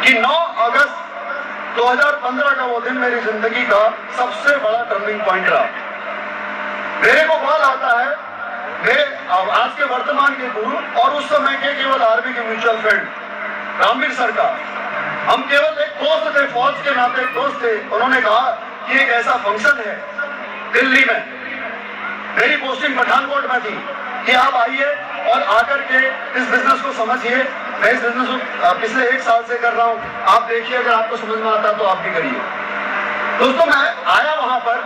कि 9 अगस्त 2015 का वो दिन मेरी जिंदगी का सबसे बड़ा टर्निंग पॉइंट रहा। मेरे को कॉल आता है मेरे आज के वर्तमान के गुरु और उस समय के केवल आर्मी के म्यूचुअल फ्रेंड रामवीर सर का। हम केवल एक दोस्त थे, फौज के नाते एक दोस्त थे। उन्होंने कहा कि एक ऐसा फंक्शन है दिल्ली में, मेरी पोस्टिंग पठानकोट में थी, कि आप आइए और आकर के इस बिजनेस को समझिए। मैं इस बिजनेस को पिछले 1 साल से कर रहा हूं, आप देखिए अगर आपको समझ में आता तो आप भी करिए। दोस्तों मैं आया वहां पर,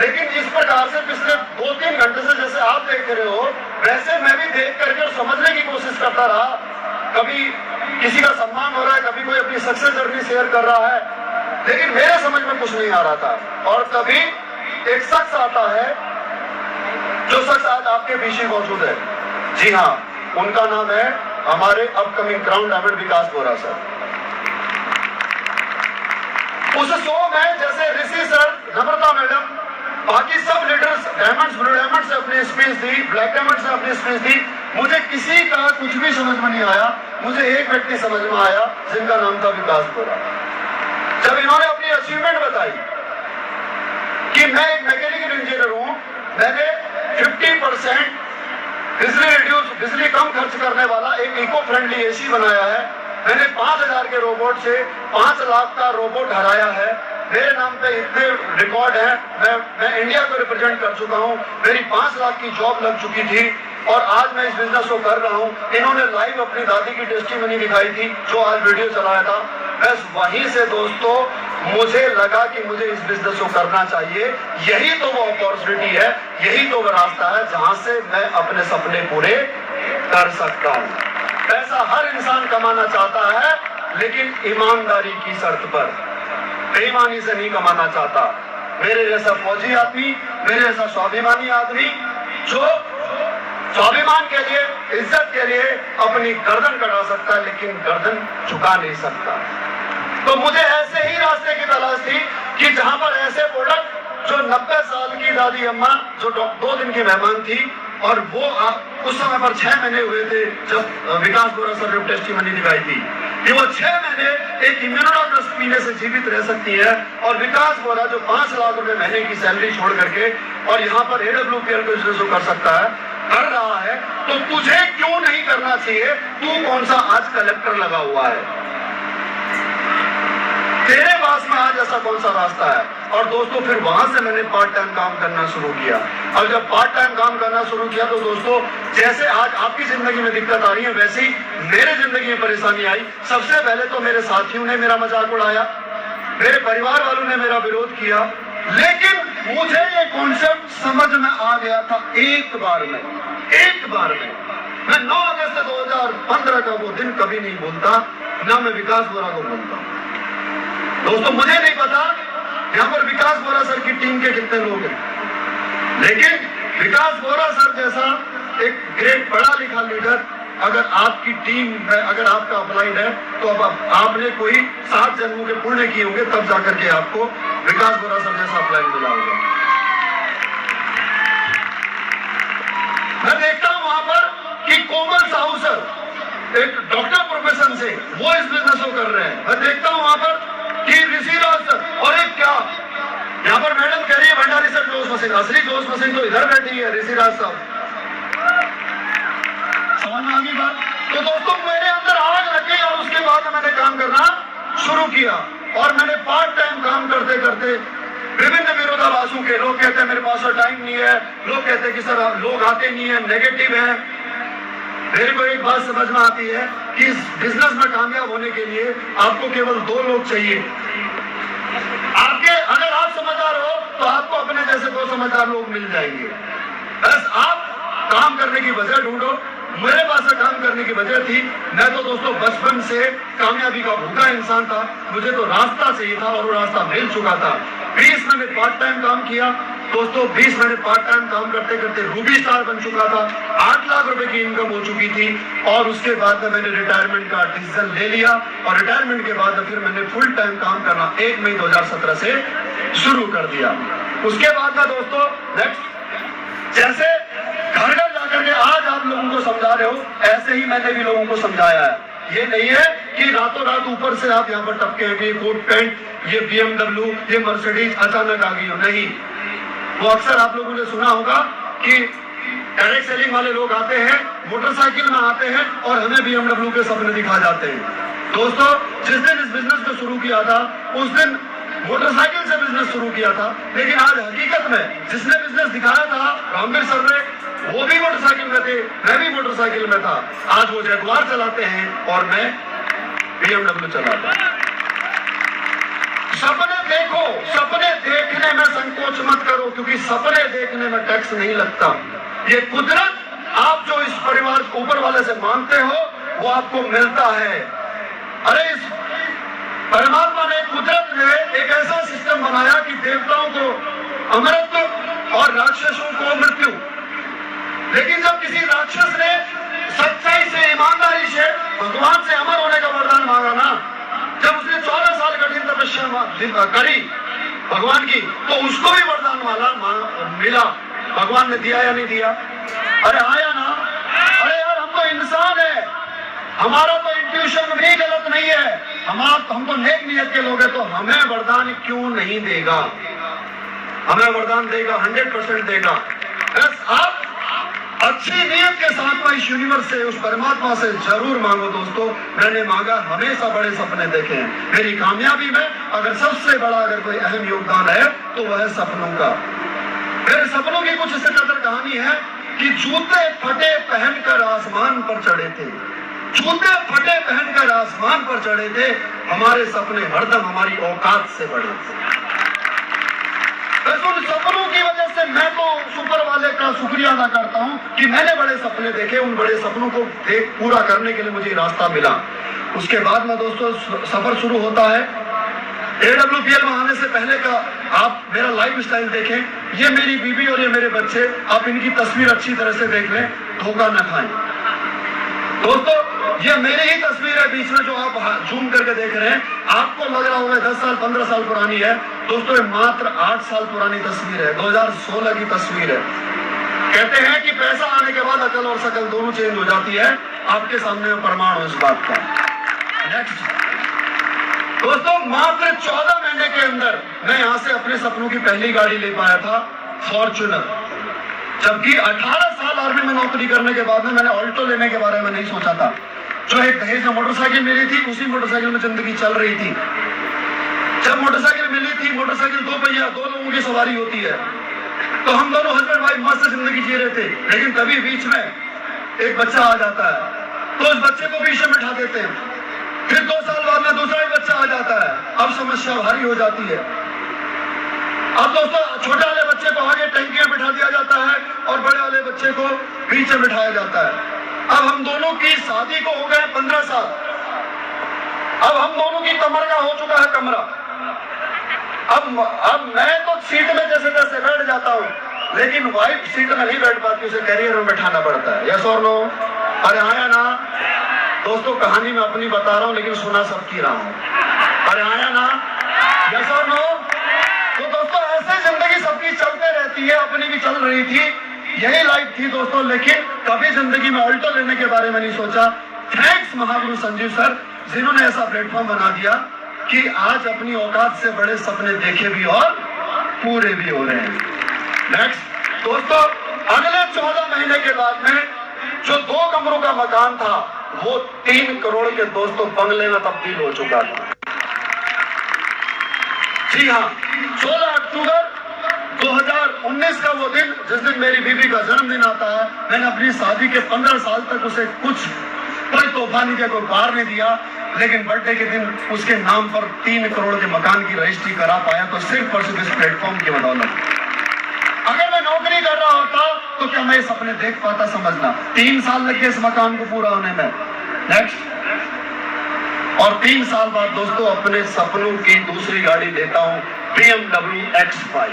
लेकिन इस प्रकार से पिछले 2-3 घंटे से जैसे आप देख रहे हो वैसे मैं भी देख करके और समझने की कोशिश करता रहा। कभी किसी का सम्मान हो रहा है, कभी कोई अपनी सक्सेस जर्नी शेयर कर रहा है, लेकिन मेरे समझ में कुछ नहीं आ रहा था। और तभी एक शख्स आता है, जो शख्स आज आपके बीच ही मौजूद है। जी हाँ, उनका नाम है हमारे अपकमिंग क्राउन डायमंड विकास बोरा सर। उस शो में जैसे ऋषि सर, नम्रता मैडम, बाकी सब लीडर्स डायमंड्स, ब्लू डायमंड से अपनी स्पीच दी, ब्लैक डायमंड से अपनी स्पीच दी, मुझे किसी का कुछ भी समझ में नहीं आया। मुझे एक व्यक्ति समझ में आया जिनका नाम था विकास बोरा। जब इन्होंने अपनी अचीवमेंट बताई कि मैं एक मैकेनिकल इंजीनियर हूं, मैंने 50% बिजली कम खर्च करने वाला एक इको फ्रेंडली एसी बनाया है, मैंने 5000 के रोबोट से 5 लाख का रोबोट हराया है, मेरे नाम पे इतने रिकॉर्ड हैं, मैं इंडिया को रिप्रेजेंट कर चुका हूं, मेरी 5 लाख की जॉब लग चुकी थी और आज मैं इस बिजनेस को कर रहा हूं। इन्होंने लाइव अपनी दादी की टेस्टिमनी दिखाई थी जो आज वीडियो चलाया था। बस वहीं से दोस्तों मुझे लगा कि मुझे इस बिजनेस को करना चाहिए। यही तो वो अपॉर्चुनिटी है, यही तो वो रास्ता है जहां से मैं अपने सपने पूरे कर सकता हूं। पैसा हर इंसान कमाना चाहता है, लेकिन ईमानदारी की शर्त पर, बेईमानी से नहीं कमाना चाहता। मेरे जैसा फौजी आदमी, मेरे जैसा स्वाभिमानी आदमी जो स्वाभिमान के लिए, इज्जत के लिए अपनी गर्दन कटा सकता है, लेकिन गर्दन झुका नहीं सकता। तो मुझे ऐसे ही रास्ते की तलाश थी कि जहां पर ऐसे प्रोडक्ट जो 90 साल की दादी अम्मा जो 2 दिन की मेहमान थी और वो उस समय पर 6 महीने हुए थे जब विकास बोरा सर ने टेस्टिमनी दिखाई थी कि वो 6 महीने एक इम्यूनोड्रग्स पीने से जीवित रह सकती है। और विकास बोरा जो 5 लाख रुपए महीने की सैलरी छोड़ करके और यहाँ पर AWPL को बिजनेस कर सकता है, कर रहा है, तो तुझे क्यों नहीं करना चाहिए? तू कौन सा आज कलेक्टर लगा हुआ है? तेरे पास में आज ऐसा कौन सा रास्ता है? और दोस्तों फिर वहां से मैंने पार्ट टाइम काम करना शुरू किया। और जब पार्ट टाइम काम करना शुरू किया तो दोस्तों जैसे आज आपकी जिंदगी में दिक्कत आ रही है, वैसी मेरे जिंदगी में परेशानी आई। सबसे पहले तो मेरे साथियों ने मेरा मजाक उड़ाया, मेरे परिवार वालों ने मेरा विरोध किया, लेकिन मुझे ये कॉन्सेप्ट समझ में आ गया था एक बार में। मैं 9 अगस्त 2015 का वो दिन कभी नहीं भूलता, ना मैं विकास बोरा को भूलता। दोस्तों मुझे नहीं पता यहाँ पर विकास बोरा सर की टीम के कितने लोग हैं, लेकिन विकास बोरा सर जैसा एक ग्रेट पढ़ा लिखा लीडर अगर आपकी टीम में, अगर आपका अपलाइड है, तो अब आपने कोई 7 जन्मों के पुण्य किए होंगे, तब जाकर के आपको विकास बोरा सर जैसा अपलाइड मिला होगा। मैं देखता हूं वहां पर कि कोमल साहू सर एक डॉक्टर प्रोफेशन से वो इस बिजनेस को कर रहे हैं। मैं देखता हूं वहां पर कि ऋषिराज सर, और एक क्या यहाँ पर मैडम कह रही है भंडारी सर जोश मशीन, असली जोश मशीन तो इधर बैठी है ऋषिराज साहब। समझ में आ गई बात? तो दोस्तों मेरे अंदर आग लग गई और उसके बाद मैंने काम करना शुरू किया। और मैंने पार्ट टाइम काम करते करते विभिन्न विरोधाभासों के, लोग कहते हैं मेरे पास टाइम नहीं है, लोग कहते हैं कि सर लोग आते नहीं है, नेगेटिव है। मेरे को एक बात समझ में आती है कि इस बिजनेस में कामयाब होने के लिए आपको केवल 2 लोग चाहिए। आपके अगर आप समझदार हो तो आपको अपने जैसे 2 समझदार लोग मिल जाएंगे। बस आप काम करने की वजह ढूंढो। मेरे पास काम करने की वजह थी, मैं तो दोस्तों बचपन से कामयाबी का भूखा इंसान था, मुझे तो रास्ता चाहिए था और वो रास्ता मिल चुका था। 20 मैंने पार्ट टाइम काम किया दोस्तों, 20 मैंने पार्ट टाइम काम करते करते रूबी स्टार बन चुका था, 8 लाख रुपए की इनकम हो चुकी थी। और उसके बाद मैंने रिटायरमेंट का डिसीजन ले लिया और रिटायरमेंट के बाद फिर मैंने फुल टाइम काम करना 1 मई 2017 से शुरू कर दिया। उसके बाद ना दोस्तों नेक्स्ट, जैसे घर घर जाकर के आज आप लोगों को समझा रहे हो, ऐसे ही मैंने भी लोगों को समझाया है। ये नहीं है कि कि रातों रात ऊपर से आप यहाँ पर टपके हैं कि ये कोट पैंट, ये BMW, ये मर्सिडीज अचानक आ गई हो। नहीं, वो अक्सर आप लोगों ने सुना होगा कि डायरेक्ट सेलिंग वाले लोग आते हैं, मोटरसाइकिल में आते हैं और हमें BMW के सपने दिखा जाते हैं। दोस्तों, जिस दिन इस बिजनेस को शुरू किया था उस दिन मोटरसाइकिल से बिजनेस शुरू किया था, लेकिन आज हकीकत में जिसने बिजनेस दिखाया था रामवीर सर ने, वो भी मोटरसाइकिल में थे, मैं भी मोटरसाइकिल में था। आज वो जगुआर चलाते हैं और मैं BMW चलाता हूं। सपने देखो, सपने देखने में संकोच मत करो, क्योंकि सपने देखने में टैक्स नहीं लगता। ये कुदरत आप जो इस परिवार ऊपर वाले से मांगते हो वो आपको मिलता है। अरे इस परमात्मा ने, कुदरत ने एक ऐसा सिस्टम बनाया कि देवताओं को अमरत्व और राक्षसों को मृत्यु। लेकिन जब किसी राक्षस ने सच्चाई से, ईमानदारी से भगवान से अमर होने का वरदान मांगा ना, जब उसने 14 साल कठिन तपस्या करी भगवान की, तो उसको भी वरदान वाला मिला। भगवान ने दिया या नहीं दिया? अरे आया ना। अरे यार, हम तो इंसान है, हमारा तो इंट्यूशन भी गलत नहीं है, हम तो नेक नियत के लोग हैं, तो हमें वरदान क्यों नहीं देगा? हमें वरदान देगा, 100% देगा। बस आप अच्छी नियत के साथ में इस यूनिवर्स से, उस परमात्मा से जरूर मांगो। दोस्तों, मैंने मांगा, हमेशा बड़े सपने देखे हैं। मेरी कामयाबी में अगर सबसे बड़ा अगर कोई अहम योगदान है तो वह है सपनों का। मेरे सपनों की कुछ इससे कदर कहानी है कि जूते फटे पहनकर आसमान पर चढ़े थे, जूते फटे पहनकर आसमान पर चढ़े थे, हमारे सपने हरदम हमारी औकात से बड़े थे। बस उन सपनों की वजह से मैं तो सुपर वाले का शुक्रिया अदा करता हूं कि मैंने बड़े सपने देखे, उन बड़े सपनों को पूरा करने के लिए मुझे रास्ता मिला। उसके बाद में दोस्तों सफर शुरू होता है। AWPL में आने से पहले का आप मेरा लाइफ स्टाइल देखें, ये मेरी बीवी और ये मेरे बच्चे, आप इनकी तस्वीर अच्छी तरह से देख लें, धोखा न खाएं। दोस्तों, ये मेरी ही तस्वीर है बीच में जो आप जूम करके देख रहे हैं। आपको लग रहा होगा 10 साल 15 साल पुरानी है, दोस्तों ये मात्र 8 साल पुरानी तस्वीर है, 2016 की तस्वीर है। कहते हैं कि पैसा आने के बाद अकल और शकल दोनों चेंज हो जाती है। आपके सामने प्रमाण हो इस बात का। नेक्स्ट दोस्तों, मात्र 14 महीने के अंदर मैं यहाँ से अपने सपनों की पहली गाड़ी ले पाया था, फॉर्च्यूनर। जबकि 18 साल आर्मी में नौकरी करने के बाद में मैंने ऑल्टो लेने के बारे में नहीं सोचा था। जो एक दहेज में मोटरसाइकिल मिली थी, उसी मोटरसाइकिल में जिंदगी चल रही थी। जब मोटरसाइकिल मिली थी, मोटरसाइकिल 2 पहिया, 2 लोगों की सवारी होती है, तो हम दोनों हस्बैंड वाइफ मस्त जिंदगी जी रहे थे। लेकिन तभी बीच में एक बच्चा आ जाता है, तो उस बच्चे को बीच में बिठा देते हैं। फिर 2 साल बाद में दूसरा ही बच्चा आ जाता है, अब समस्या भारी हो जाती है। अब दोस्तों, छोटे वाले बच्चे को आगे टंकी में बिठा दिया जाता है और बड़े वाले बच्चे को पीछे बिठाया जाता है। अब हम दोनों की शादी को हो गए 15 साल। अब हम दोनों की कमर का हो चुका है कमरा। अब मैं तो सीट में जैसे तैसे बैठ जाता हूँ, लेकिन वाइफ सीट में नहीं बैठ पाती, उसे कैरियर में बैठाना पड़ता है। यस और नो? अरे आया ना। दोस्तों, कहानी मैं अपनी बता रहा हूँ लेकिन सुना सबकी रहा हूँ। अरे आया ना? यस और नो? तो दोस्तों, ऐसे जिंदगी सबकी चलते रहती है, अपनी भी चल रही थी, यही लाइफ थी दोस्तों। लेकिन कभी जिंदगी में ऑल्टो लेने के बारे में नहीं सोचा। थैंक्स महागुरु संजीव सर, जिन्होंने ऐसा प्लेटफॉर्म बना दिया कि आज अपनी औकात से बड़े सपने देखे भी और पूरे भी हो रहे हैं। नेक्स्ट दोस्तों, अगले 14 महीने के बाद में जो 2 कमरों का मकान था, वो 3 करोड़ के दोस्तों बंगले में तब्दील हो चुका था। जी हाँ, 16 अक्टूबर 2019 का वो दिन, जिस दिन मेरी बीवी का जन्मदिन आता है। मैंने अपनी शादी के 15 साल तक उसे कोई तोहफा नहीं दिया, कोई उपहार नहीं दिया, लेकिन बर्थडे के दिन उसके नाम पर 3 करोड़ के मकान की रजिस्ट्री करा पाया, तो सिर्फ और सिर्फ इस प्लेटफॉर्म की बदौलत। अगर मैं नौकरी कर रहा होता तो क्या मैं सपने देख पाता? समझना, 3 साल लग गए इस मकान को पूरा होने में। नेक्स्ट, और 3 साल बाद दोस्तों अपने सपनों की दूसरी गाड़ी लेता हूं, BMW X5।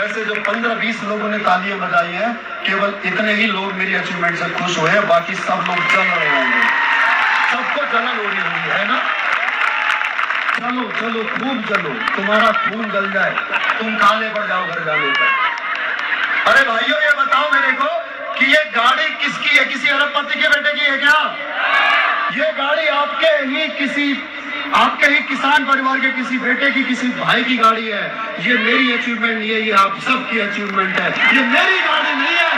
ऐसे जो 15-20 लोगों ने तालियां बजाई हैं, केवल इतने ही लोग मेरी अचीवमेंट से खुश हुए हैं, बाकी सब लोग जल रहे होंगे। सबको जलन हो रही होगी, है ना? चलो चलो खूब चलो, तुम्हारा खून जल जाए, तुम काले पड़ जाओ घर जाने पर। अरे भाइयों, ये बताओ मेरे को कि ये गाड़ी किसकी है, किसी अरबपति के बेटे की है क्या? ये गाड़ी आपके ही किसान परिवार के किसी बेटे की, किसी भाई की गाड़ी है। ये मेरी अचीवमेंट नहीं है, ये आप सबकी अचीवमेंट है। ये मेरी गाड़ी नहीं है,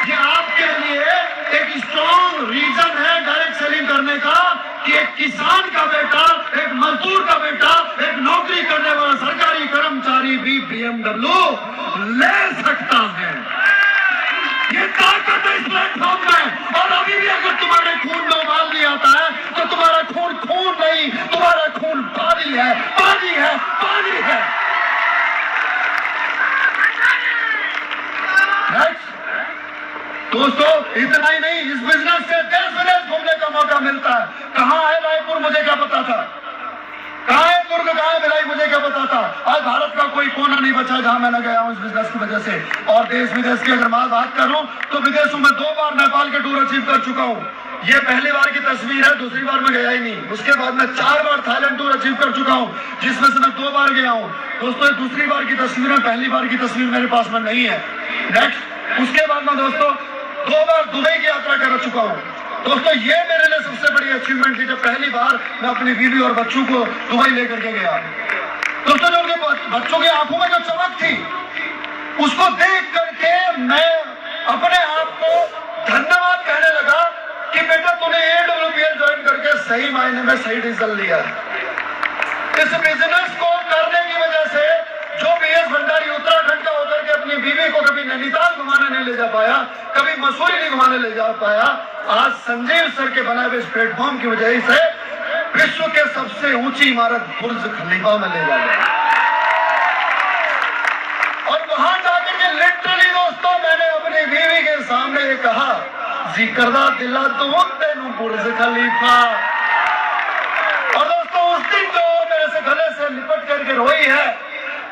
ये आपके लिए एक स्ट्रॉन्ग रीजन है डायरेक्ट सेलिंग करने का कि एक किसान का बेटा, एक मजदूर का बेटा, एक नौकरी करने वाला सरकारी कर्मचारी भी BMW ले सकता है। ये ताकत है इस प्लेटफॉर्म में। और अभी भी अगर तुम्हारे खून में उबाल नहीं आता है तो तुम्हारा खून खून नहीं, तुम्हारा खून पानी है, पानी है, पानी है। दोस्तों इतना ही नहीं, इस बिजनेस से देश विदेश घूमने का मौका मिलता है। कहाँ है रायपुर, मुझे क्या पता था? कहाँ है दुर्ग, कहाँ है भिलाई, मुझे क्या पता था? आज भारत का कोई कोना नहीं बचा जहां मैं न गया हूं इस बिजनेस की वजह से। और देश विदेश की अगर मैं बात करूं तो विदेशों में 2 बार नेपाल के टूर अचीव कर चुका हूं। ये पहली बार की तस्वीर है, दूसरी बार मैं गया ही नहीं। उसके बाद मैं 4 बार थाईलैंड टूर अचीव कर चुका हूं, जिसमें से मैं 2 बार गया हूं। दोस्तों दूसरी बार की तस्वीर है, पहली बार की तस्वीर मेरे पास में नहीं है। नेक्स्ट, उसके बाद मैं दोस्तों 2 बार दुबई की यात्रा कर चुका हूं। दोस्तों ये मेरे लिए सबसे बड़ी अचीवमेंट थी जब पहली बार मैं अपनी बीवी और बच्चों को दुबई लेकर के गया। दोस्तों जो उनके बच्चों की आंखों में जो चमक थी, उसको देख करके मैं अपने आप को धन्यवाद कहने लगा कि बेटा तूने AWPL ज्वाइन करके सही मायने में सही डिसीजन लिया। इस बिजनेस को करने की वजह से जो BS भंडारी उत्तराखंड का होकर के अपनी बीवी को कभी नैनीताल घुमाने नहीं ले जा पाया, कभी मसूरी नहीं घुमाने ले जा पाया, आज संजीव सर के बनाए हुए इस प्लेटफॉर्म की वजह से विश्व के सबसे ऊंची इमारत बुर्ज खलीफा में ले जा गया। और वहां जाकर के लिटरली दोस्तों मैंने अपनी बीवी के सामने ये कहा, जिक्र दिला तो तेनू बुर्ज खलीफा। और दोस्तों उस दिन जो मेरे से गले से लिपट करके रोई है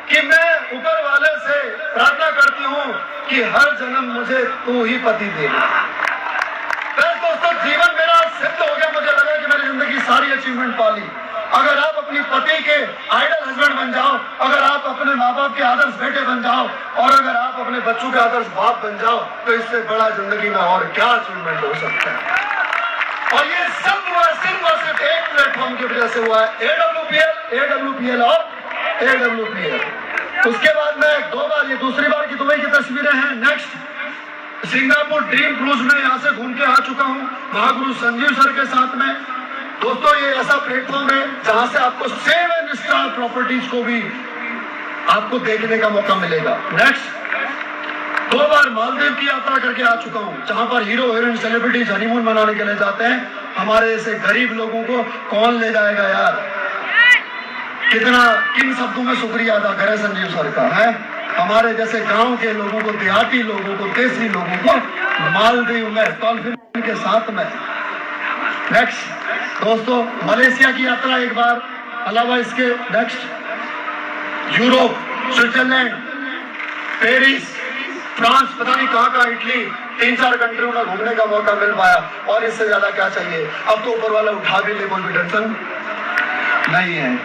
कि मैं ऊपर वाले से प्रार्थना करती हूँ कि हर जन्म मुझे तू ही पति दे। बस दोस्तों जीवन मेरा सिद्ध हो गया, मुझे लगा कि मैंने जिंदगी सारी अचीवमेंट पा ली। अगर आप अपनी पति के आइडल हस्बैंड बन जाओ, अगर आप अपने माँ बाप के आदर्श बेटे बन जाओ, और अगर आप अपने बच्चों के आदर्श बाप बन जाओ, तो इससे बड़ा जिंदगी में और क्या अचीवमेंट हो सकता है। और ये सब हुआ सिर्फ और सिर्फ एक प्लेटफॉर्म की वजह से हुआ है, AWPL और AWPL। उसके बाद मैं 2 बार, ये दूसरी बार की दुबई की तस्वीरें हैं। नेक्स्ट, सिंगापुर ड्रीम क्रूज में यहाँ से घूम के आ चुका हूँ महागुरु संजीव सर के साथ में। दोस्तों ये ऐसा प्लेटफॉर्म है जहां से आपको 7 स्टार प्रॉपर्टीज को भी आपको देखने का मौका मिलेगा। नेक्स्ट, 2 बार मालदीव की यात्रा करके आ चुका हूँ, जहां पर हीरो हीरोइन सेलिब्रिटीज हनीमून मनाने के लिए जाते हैं। हमारे ऐसे गरीब लोगों को कौन ले जाएगा यार? किन शब्दों में शुक्रिया अदा करें संजीव सर का है। हमारे जैसे गांव के लोगों को, देहाती लोगों को, देसी लोगों को मालदीव में डॉल्फिन के साथ में। नेक्स्ट दोस्तों, मलेशिया की यात्रा एक बार, अलावा इसके next Europe, Switzerland, Paris, France, पता नहीं कहाँ, इटली, 3-4 कंट्रियों में घूमने का मौका मिल पाया। और इससे ज्यादा क्या चाहिए? अब तो ऊपर वाला उठा भी ले, कोई भी टेंशन नहीं है।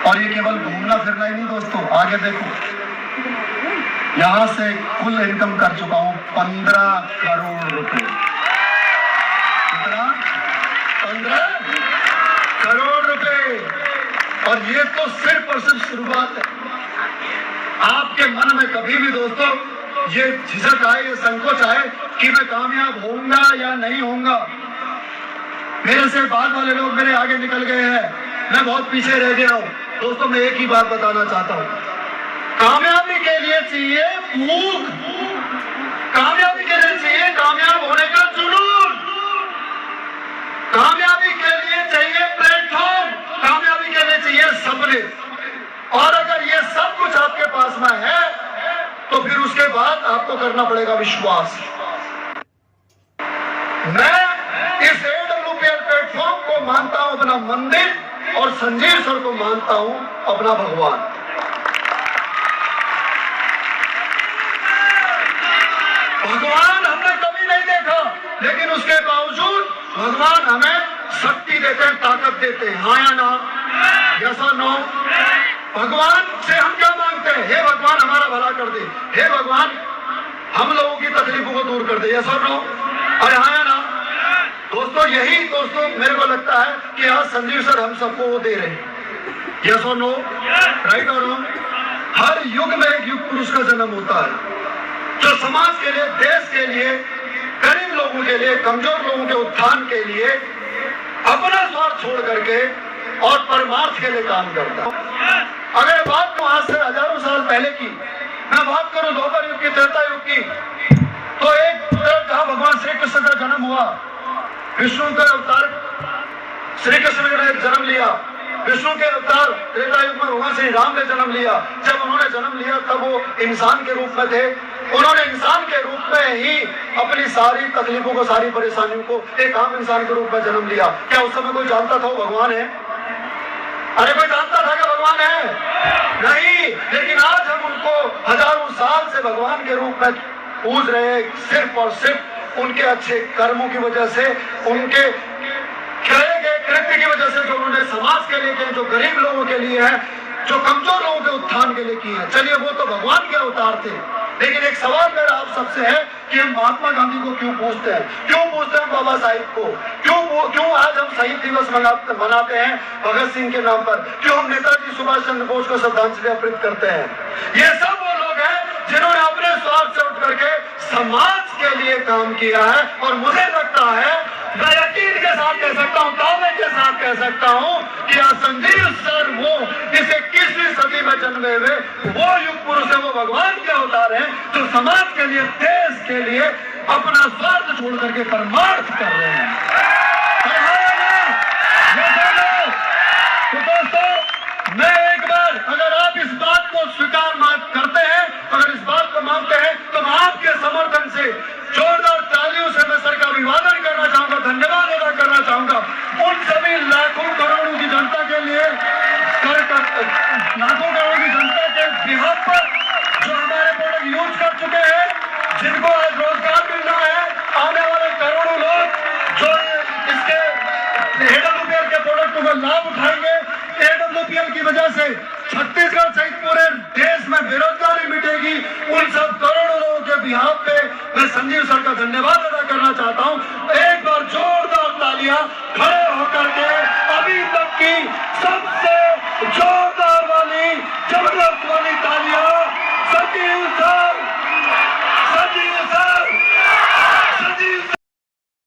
और ये केवल घूमना फिरना ही नहीं दोस्तों, आगे देखो, यहां से कुल इनकम कर चुका हूं 15 करोड़ रुपए। कितना? 15 करोड़ रुपए। और ये तो सिर्फ और सिर्फ शुरुआत है। आपके मन में कभी भी दोस्तों ये झिझक आए, ये संकोच आए कि मैं कामयाब होऊंगा या नहीं होऊंगा। मेरे से बाद वाले लोग मेरे आगे निकल गए हैं, मैं बहुत पीछे रह गया हूं। दोस्तों मैं एक ही बात बताना चाहता हूं, कामयाबी के लिए चाहिए भूख, कामयाबी के लिए चाहिए कामयाब होने का जुनून, कामयाबी के लिए चाहिए प्लेटफॉर्म, कामयाबी के लिए चाहिए सपने। और अगर ये सब कुछ आपके पास में है तो फिर उसके बाद आपको करना पड़ेगा विश्वास। मैं इस AWPL प्लेटफॉर्म को मानता हूं अपना मंदिर, और संजीव सर को मानता हूं अपना भगवान। भगवान हमने कभी नहीं देखा, लेकिन उसके बावजूद भगवान हमें शक्ति देते हैं, ताकत देते हैं। हाँ या ना? यस और नो? भगवान से हम क्या मांगते हैं? हे भगवान हमारा भला कर दे, हे भगवान हम लोगों की तकलीफों को दूर कर दे। यस और नो? अरे हाँ या ना? दोस्तों यही दोस्तों मेरे को लगता है कि आज संजीव सर हम सबको वो दे रहे हैं। यस और नो? राइट और नो? हर युग में एक युग पुरुष का जन्म होता है जो समाज के लिए, देश के लिए, गरीब लोगों के लिए, कमजोर लोगों के उत्थान के लिए अपना स्वार्थ छोड़ करके और परमार्थ के लिए काम करता है। अगर बात को आज से हजारों साल पहले की मैं बात करूं, द्वापर युग की, त्रेता युग की, तो एक तरफ जहां भगवान श्री कृष्ण का जन्म हुआ, विष्णु का अवतार श्री कृष्ण ने जन्म लिया, विष्णु के अवतार त्रेता युग में भगवान श्री राम ने जन्म लिया। जब उन्होंने जन्म लिया तब वो इंसान के रूप में थे। उन्होंने इंसान के रूप में ही अपनी सारी तकलीफों को, सारी परेशानियों को एक आम इंसान के रूप में जन्म लिया। क्या उस समय कोई जानता था वो भगवान है? अरे कोई जानता था कि भगवान है? नहीं। लेकिन आज हम उनको हजारों साल से भगवान के रूप में पूज रहे हैं, सिर्फ और सिर्फ उनके अच्छे कर्मों की वजह से, उनके किए गए कृत्य की वजह से, जो उन्होंने समाज के लिए किए, जो गरीब लोगों के लिए है, जो कमजोर लोगों के उत्थान के लिए किए हैं। चलिए वो तो भगवान के अवतार थे, लेकिन एक सवाल मेरा आप सबसे है कि हम महात्मा गांधी को क्यों पूछते हैं? क्यों पूछते हैं बाबा साहिब को? क्यों आज हम शहीद दिवस मनाते हैं भगत सिंह के नाम पर? क्यों हम नेताजी सुभाष चंद्र बोस को श्रद्धांजलि अर्पित करते हैं? ये सब वो लोग हैं जिन्होंने अपने स्वार्थ से उठ करके समाज के लिए काम किया है। और मुझे लगता है, मैं यकीन के साथ कह सकता हूँ, दावे के साथ कह सकता हूँ कि संजीव सर वो इस 21वीं सदी में जन्मे हुए वो युग पुरुष है, वो भगवान के अवतार हैं जो समाज के लिए, देश के लिए अपना स्वार्थ छोड़ करके परमार्थ कर रहे हैं। तो दोस्तों मैं एक बार, अगर आप इस बात को स्वीकार करते हैं, अगर इस बात को मानते हैं, तो मैं आपके समर्थन से जोरदार तालियों से मैं सर का अभिवादन करना चाहूंगा, धन्यवाद अदा करना चाहूंगा उन सभी लाखों करोड़ों की जनता के लिए, लाखों करोड़ों की जनता के बिहाफ पर जो हमारे प्रोडक्ट यूज कर चुके हैं, जिनको आज रोजगार मिल रहा है, आने वाले करोड़ों लोग जो इसके AWPL के प्रोडक्टों का लाभ उठाएंगे। AWPL की वजह से छत्तीसगढ़ सहित पूरे